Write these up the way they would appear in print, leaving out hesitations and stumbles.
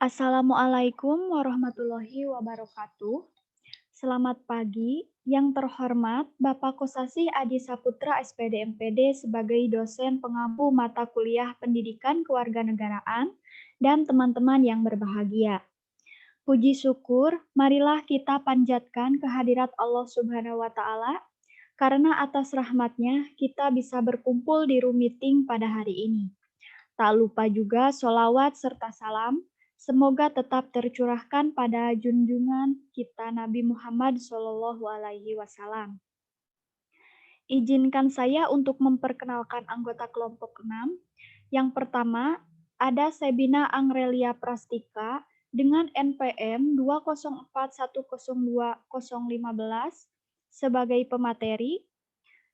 Assalamualaikum warahmatullahi wabarakatuh. Selamat pagi, yang terhormat Bapak Kosasih Adi Saputra SPD MPD sebagai dosen pengampu mata kuliah Pendidikan Kewarganegaraan dan teman-teman yang berbahagia. Puji syukur, marilah kita panjatkan kehadirat Allah Subhanahu wa Ta'ala, karena atas rahmatnya kita bisa berkumpul di room meeting pada hari ini. Tak lupa juga sholawat serta salam, semoga tetap tercurahkan pada junjungan kita Nabi Muhammad SAW. Izinkan saya untuk memperkenalkan anggota kelompok 6. Yang pertama, ada Sebina Angrelia Prastika dengan NPM 204102015 sebagai pemateri.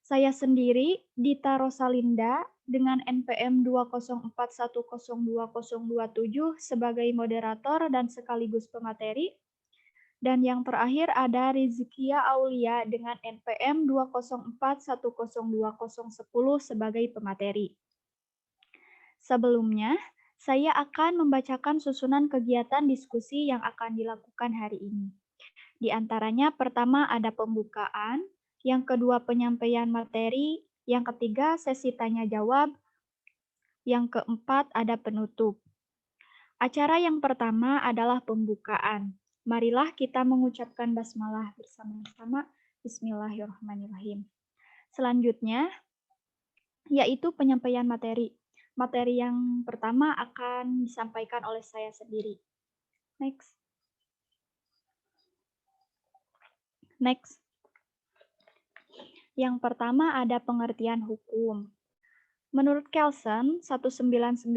Saya sendiri, Dita Rosalinda, dengan NPM 204102027 sebagai moderator dan sekaligus pemateri. Dan yang terakhir ada Rizkia Aulia dengan NPM 204102010 sebagai pemateri. Sebelumnya, saya akan membacakan susunan kegiatan diskusi yang akan dilakukan hari ini. Di antaranya pertama ada pembukaan, yang kedua penyampaian materi, yang ketiga sesi tanya jawab, yang keempat ada penutup. Acara yang pertama adalah pembukaan. Marilah kita mengucapkan basmalah bersama-sama. Bismillahirrahmanirrahim. Selanjutnya, yaitu penyampaian materi. Materi yang pertama akan disampaikan oleh saya sendiri. Next. Yang pertama ada pengertian hukum. Menurut Kelsen, 1995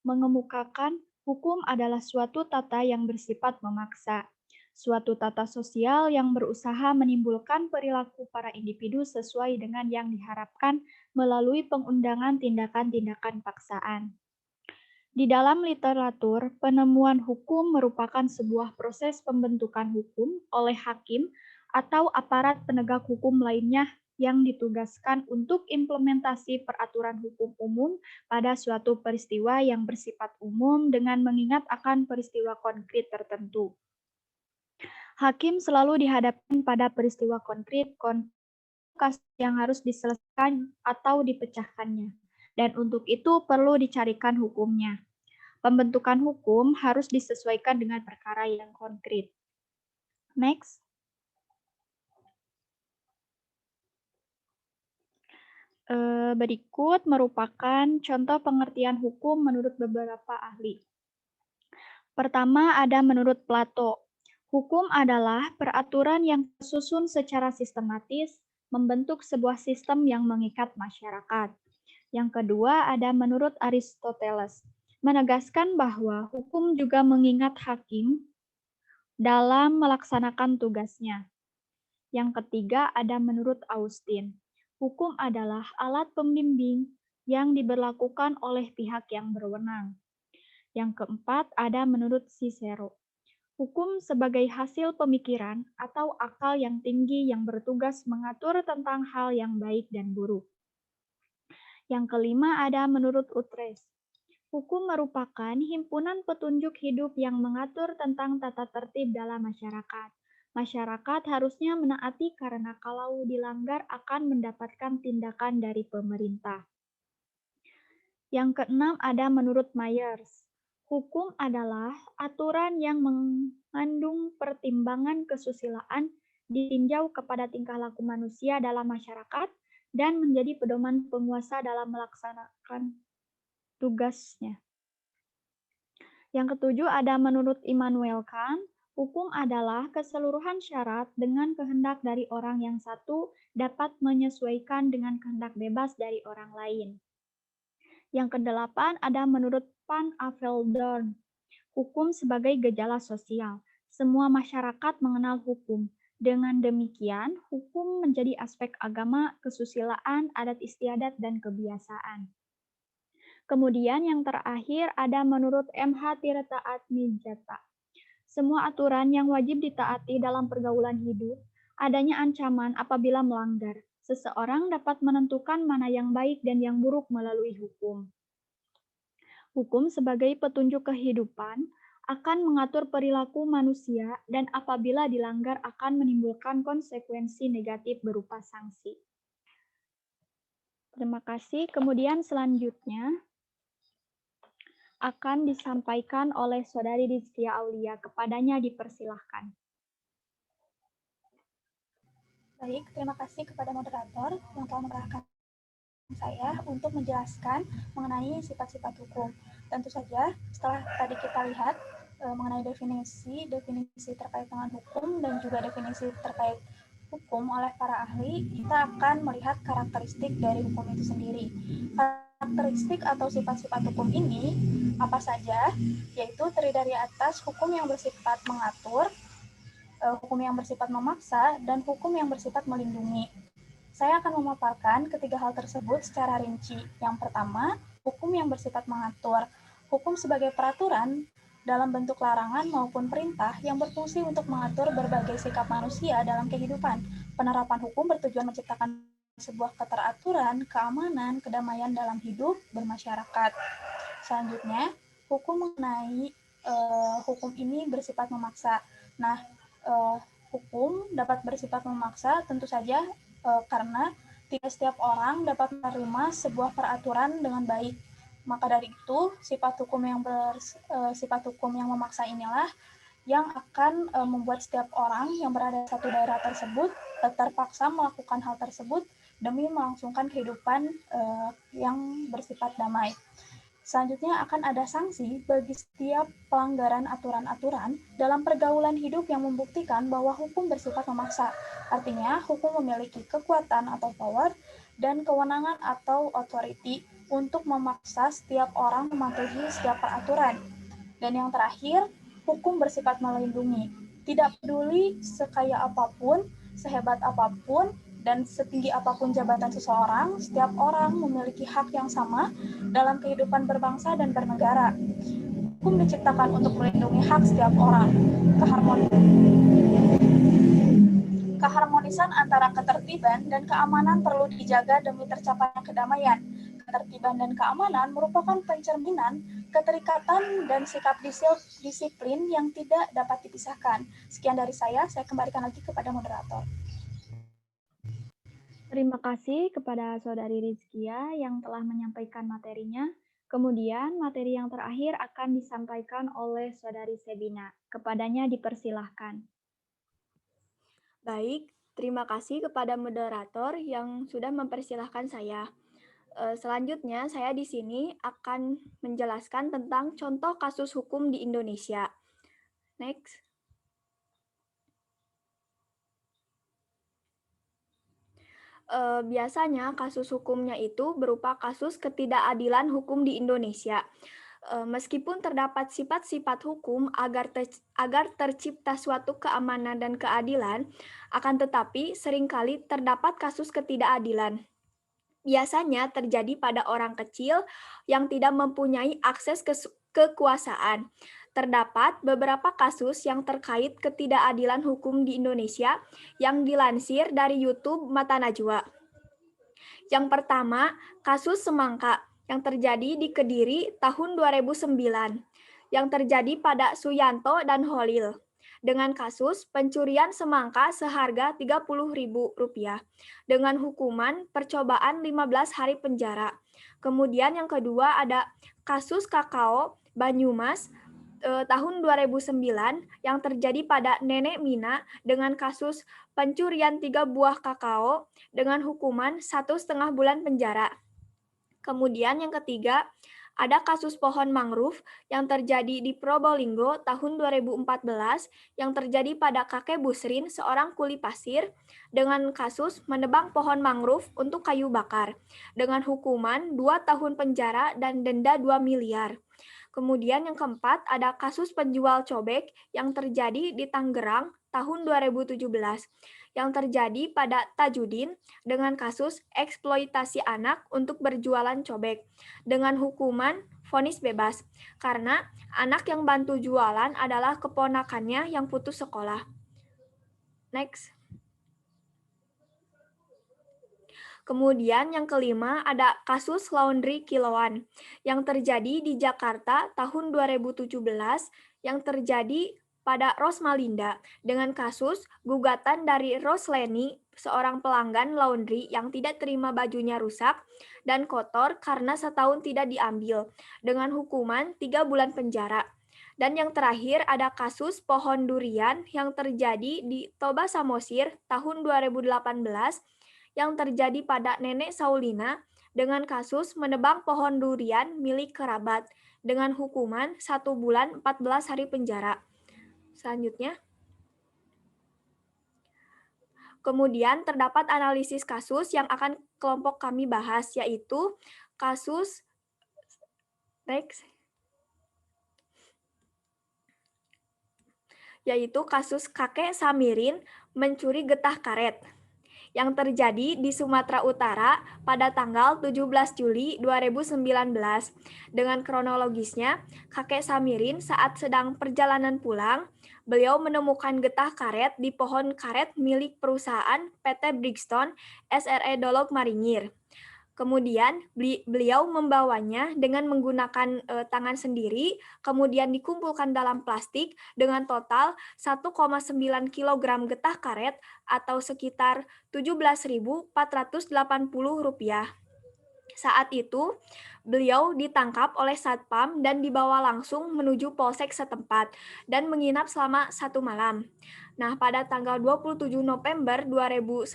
mengemukakan hukum adalah suatu tata yang bersifat memaksa, suatu tata sosial yang berusaha menimbulkan perilaku para individu sesuai dengan yang diharapkan melalui pengundangan tindakan-tindakan paksaan. Di dalam literatur, penemuan hukum merupakan sebuah proses pembentukan hukum oleh hakim atau aparat penegak hukum lainnya yang ditugaskan untuk implementasi peraturan hukum umum pada suatu peristiwa yang bersifat umum dengan mengingat akan peristiwa konkret tertentu. Hakim selalu dihadapkan pada peristiwa konkret yang harus diselesaikan atau dipecahkannya, dan untuk itu perlu dicarikan hukumnya. Pembentukan hukum harus disesuaikan dengan perkara yang konkret. Next. Berikut merupakan contoh pengertian hukum menurut beberapa ahli. Pertama ada menurut Plato. Hukum adalah peraturan yang tersusun secara sistematis, membentuk sebuah sistem yang mengikat masyarakat. Yang kedua ada menurut Aristoteles, menegaskan bahwa hukum juga mengingat hakim dalam melaksanakan tugasnya. Yang ketiga ada menurut Austin, hukum adalah alat pembimbing yang diberlakukan oleh pihak yang berwenang. Yang keempat ada menurut Cicero, hukum sebagai hasil pemikiran atau akal yang tinggi yang bertugas mengatur tentang hal yang baik dan buruk. Yang kelima ada menurut Utrecht, hukum merupakan himpunan petunjuk hidup yang mengatur tentang tata tertib dalam masyarakat. Masyarakat harusnya menaati karena kalau dilanggar akan mendapatkan tindakan dari pemerintah. Yang keenam ada menurut Myers, hukum adalah aturan yang mengandung pertimbangan kesusilaan ditinjau kepada tingkah laku manusia dalam masyarakat dan menjadi pedoman penguasa dalam melaksanakan tugasnya. Yang ketujuh ada menurut Immanuel Kant, hukum adalah keseluruhan syarat dengan kehendak dari orang yang satu dapat menyesuaikan dengan kehendak bebas dari orang lain. Yang kedelapan ada menurut Van Aveldorn, hukum sebagai gejala sosial. Semua masyarakat mengenal hukum. Dengan demikian, hukum menjadi aspek agama, kesusilaan, adat istiadat, dan kebiasaan. Kemudian yang terakhir ada menurut M.H. Tirta Atmijata. Semua aturan yang wajib ditaati dalam pergaulan hidup, adanya ancaman apabila melanggar. Seseorang dapat menentukan mana yang baik dan yang buruk melalui hukum. Hukum sebagai petunjuk kehidupan akan mengatur perilaku manusia dan apabila dilanggar akan menimbulkan konsekuensi negatif berupa sanksi. Terima kasih. Kemudian selanjutnya akan disampaikan oleh Saudari Rizkia Aulia. Kepadanya dipersilahkan. Baik, terima kasih kepada moderator yang telah mengerahkan saya untuk menjelaskan mengenai sifat-sifat hukum. Tentu saja setelah tadi kita lihat mengenai definisi terkait dengan hukum dan juga definisi terkait hukum oleh para ahli, kita akan melihat karakteristik dari hukum itu sendiri. Karakteristik atau sifat-sifat hukum ini apa saja? Yaitu terdiri dari atas hukum yang bersifat mengatur, hukum yang bersifat memaksa, dan hukum yang bersifat melindungi. Saya akan memaparkan ketiga hal tersebut secara rinci. Yang pertama, hukum yang bersifat mengatur. Hukum sebagai peraturan dalam bentuk larangan maupun perintah yang berfungsi untuk mengatur berbagai sikap manusia dalam kehidupan. Penerapan hukum bertujuan menciptakan sebuah keteraturan, keamanan, kedamaian dalam hidup bermasyarakat. Selanjutnya, hukum mengenai hukum ini bersifat memaksa. Nah, hukum dapat bersifat memaksa tentu saja karena tidak setiap orang dapat menerima sebuah peraturan dengan baik. Maka dari itu, sifat hukum yang memaksa inilah yang akan membuat setiap orang yang berada di satu daerah tersebut terpaksa melakukan hal tersebut demi melangsungkan kehidupan yang bersifat damai. Selanjutnya akan ada sanksi bagi setiap pelanggaran aturan-aturan dalam pergaulan hidup yang membuktikan bahwa hukum bersifat memaksa. Artinya, hukum memiliki kekuatan atau power dan kewenangan atau authority untuk memaksa setiap orang mematuhi setiap peraturan. Dan yang terakhir, hukum bersifat melindungi. Tidak peduli sekaya apapun, sehebat apapun, dan setinggi apapun jabatan seseorang, setiap orang memiliki hak yang sama dalam kehidupan berbangsa dan bernegara. Hukum diciptakan untuk melindungi hak setiap orang. Keharmonisan antara ketertiban dan keamanan perlu dijaga demi tercapainya kedamaian. Ketertiban dan keamanan merupakan pencerminan keterikatan dan sikap disiplin yang tidak dapat dipisahkan. Sekian dari saya kembalikan lagi kepada moderator. Terima kasih kepada Saudari Rizkia yang telah menyampaikan materinya. Kemudian materi yang terakhir akan disampaikan oleh Saudari Sebina. Kepadanya dipersilahkan. Baik, terima kasih kepada moderator yang sudah mempersilahkan saya. Selanjutnya, saya di sini akan menjelaskan tentang contoh kasus hukum di Indonesia. Next. Biasanya kasus hukumnya itu berupa kasus ketidakadilan hukum di Indonesia. Meskipun terdapat sifat-sifat hukum agar tercipta suatu keamanan dan keadilan, akan tetapi seringkali terdapat kasus ketidakadilan. Biasanya terjadi pada orang kecil yang tidak mempunyai akses ke kekuasaan. Terdapat beberapa kasus yang terkait ketidakadilan hukum di Indonesia yang dilansir dari YouTube Mata Najwa. Yang pertama, kasus Semangka yang terjadi di Kediri tahun 2009, yang terjadi pada Suyanto dan Holil, dengan kasus pencurian semangka seharga Rp30.000, dengan hukuman percobaan 15 hari penjara. Kemudian yang kedua ada kasus Kakao Banyumas tahun 2009 yang terjadi pada Nenek Mina dengan kasus pencurian 3 buah kakao dengan hukuman 1,5 bulan penjara. Kemudian yang ketiga, ada kasus pohon mangrove yang terjadi di Probolinggo tahun 2014 yang terjadi pada kakek Busrin, seorang kuli pasir, dengan kasus menebang pohon mangrove untuk kayu bakar, dengan hukuman 2 tahun penjara dan denda 2 miliar. Kemudian yang keempat, ada kasus penjual cobek yang terjadi di Tangerang tahun 2017, yang terjadi pada Tajudin dengan kasus eksploitasi anak untuk berjualan cobek, dengan hukuman vonis bebas, karena anak yang bantu jualan adalah keponakannya yang putus sekolah. Next. Kemudian yang kelima ada kasus laundry kiloan yang terjadi di Jakarta tahun 2017 yang terjadi pada Rosmalinda dengan kasus gugatan dari Rosleni, seorang pelanggan laundry yang tidak terima bajunya rusak dan kotor karena setahun tidak diambil dengan hukuman 3 bulan penjara. Dan yang terakhir ada kasus pohon durian yang terjadi di Toba Samosir tahun 2018 yang terjadi pada Nenek Saulina dengan kasus menebang pohon durian milik kerabat dengan hukuman 1 bulan 14 hari penjara. Selanjutnya, kemudian terdapat analisis kasus yang akan kelompok kami bahas, yaitu kasus next, yaitu kasus kakek Samirin mencuri getah karet yang terjadi di Sumatera Utara pada tanggal 17 Juli 2019. Dengan kronologisnya, kakek Samirin saat sedang perjalanan pulang, beliau menemukan getah karet di pohon karet milik perusahaan PT Brixton SRE Dolok Maringir. Kemudian beliau membawanya dengan menggunakan tangan sendiri, kemudian dikumpulkan dalam plastik dengan total 1,9 kg getah karet atau sekitar Rp17.480. Saat itu, beliau ditangkap oleh Satpam dan dibawa langsung menuju polsek setempat dan menginap selama 1 malam. Nah, pada tanggal 27 November 2019,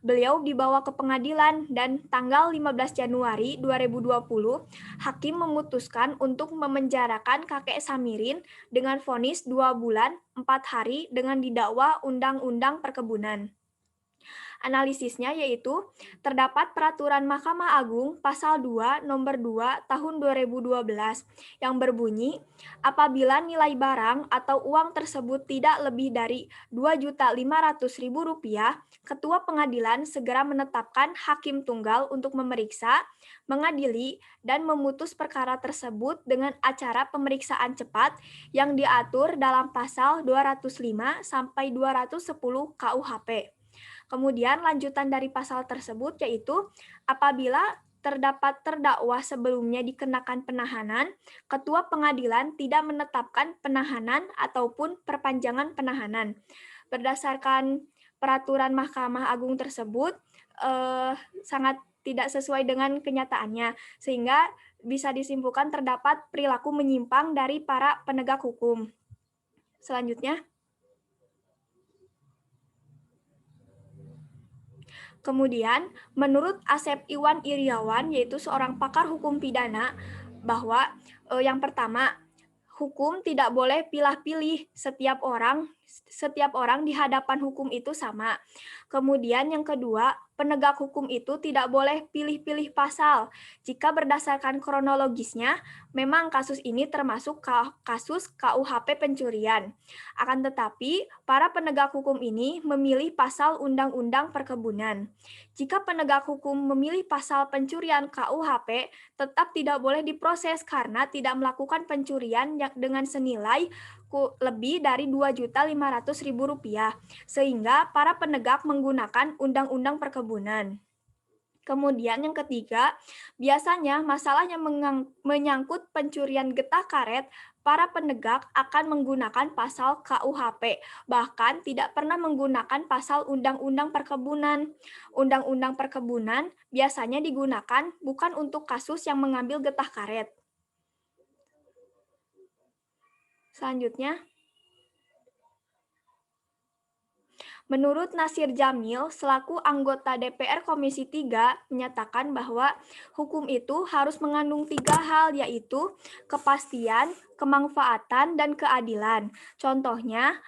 beliau dibawa ke pengadilan dan tanggal 15 Januari 2020, hakim memutuskan untuk memenjarakan kakek Samirin dengan vonis 2 bulan 4 hari dengan didakwa Undang-Undang Perkebunan. Analisisnya yaitu terdapat peraturan Mahkamah Agung pasal 2 nomor 2 tahun 2012 yang berbunyi apabila nilai barang atau uang tersebut tidak lebih dari Rp2.500.000, Ketua Pengadilan segera menetapkan hakim tunggal untuk memeriksa, mengadili, dan memutus perkara tersebut dengan acara pemeriksaan cepat yang diatur dalam pasal 205 sampai 210 KUHP. Kemudian lanjutan dari pasal tersebut yaitu apabila terdapat terdakwa sebelumnya dikenakan penahanan, Ketua Pengadilan tidak menetapkan penahanan ataupun perpanjangan penahanan. Berdasarkan peraturan Mahkamah Agung tersebut sangat tidak sesuai dengan kenyataannya, sehingga bisa disimpulkan terdapat perilaku menyimpang dari para penegak hukum. Selanjutnya, kemudian, menurut Asep Iwan Iriawan, yaitu seorang pakar hukum pidana, bahwa yang pertama, hukum tidak boleh pilih-pilih, setiap orang di hadapan hukum itu sama. Kemudian yang kedua, penegak hukum itu tidak boleh pilih-pilih pasal. Jika berdasarkan kronologisnya, memang kasus ini termasuk kasus KUHP pencurian. Akan tetapi, para penegak hukum ini memilih pasal Undang-Undang Perkebunan. Jika penegak hukum memilih pasal pencurian KUHP, tetap tidak boleh diproses karena tidak melakukan pencurian yang dengan senilai lebih dari Rp2.500.000, sehingga para penegak menggunakan Undang-Undang Perkebunan. Kemudian yang ketiga, biasanya masalahnya menyangkut pencurian getah karet, para penegak akan menggunakan pasal KUHP, bahkan tidak pernah menggunakan pasal Undang-Undang Perkebunan. Undang-Undang Perkebunan biasanya digunakan bukan untuk kasus yang mengambil getah karet. Selanjutnya, menurut Nasir Jamil, selaku anggota DPR Komisi 3, menyatakan bahwa hukum itu harus mengandung 3 hal, yaitu kepastian, kemanfaatan, dan keadilan. Contohnya,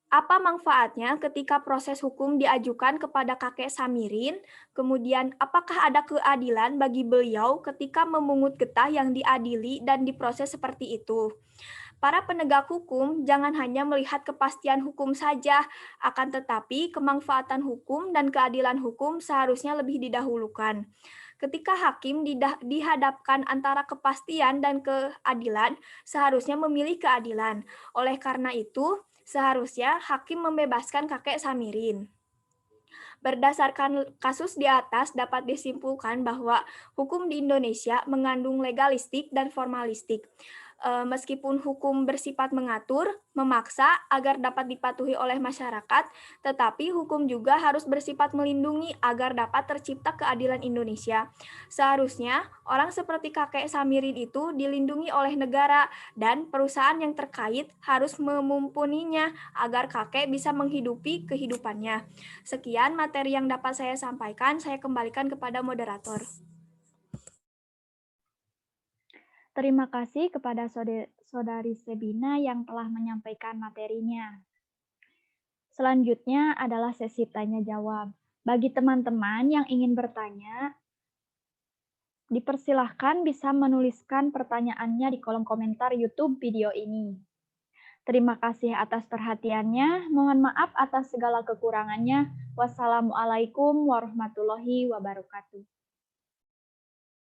apa manfaatnya ketika proses hukum diajukan kepada kakek Samirin? Kemudian, apakah ada keadilan bagi beliau ketika memungut getah yang diadili dan diproses seperti itu? Para penegak hukum jangan hanya melihat kepastian hukum saja, akan tetapi kemanfaatan hukum dan keadilan hukum seharusnya lebih didahulukan. Ketika hakim dihadapkan antara kepastian dan keadilan, seharusnya memilih keadilan. Oleh karena itu, seharusnya hakim membebaskan kakek Samirin. Berdasarkan kasus di atas dapat disimpulkan bahwa hukum di Indonesia mengandung legalistik dan formalistik. Meskipun hukum bersifat mengatur, memaksa agar dapat dipatuhi oleh masyarakat, tetapi hukum juga harus bersifat melindungi agar dapat tercipta keadilan Indonesia. Seharusnya orang seperti kakek Samirin itu dilindungi oleh negara dan perusahaan yang terkait harus memumpuninya agar kakek bisa menghidupi kehidupannya. Sekian materi yang dapat saya sampaikan, saya kembalikan kepada moderator. Terima kasih kepada Saudari Sebina yang telah menyampaikan materinya. Selanjutnya adalah sesi tanya jawab. Bagi teman-teman yang ingin bertanya, dipersilahkan bisa menuliskan pertanyaannya di kolom komentar YouTube video ini. Terima kasih atas perhatiannya. Mohon maaf atas segala kekurangannya. Wassalamualaikum warahmatullahi wabarakatuh.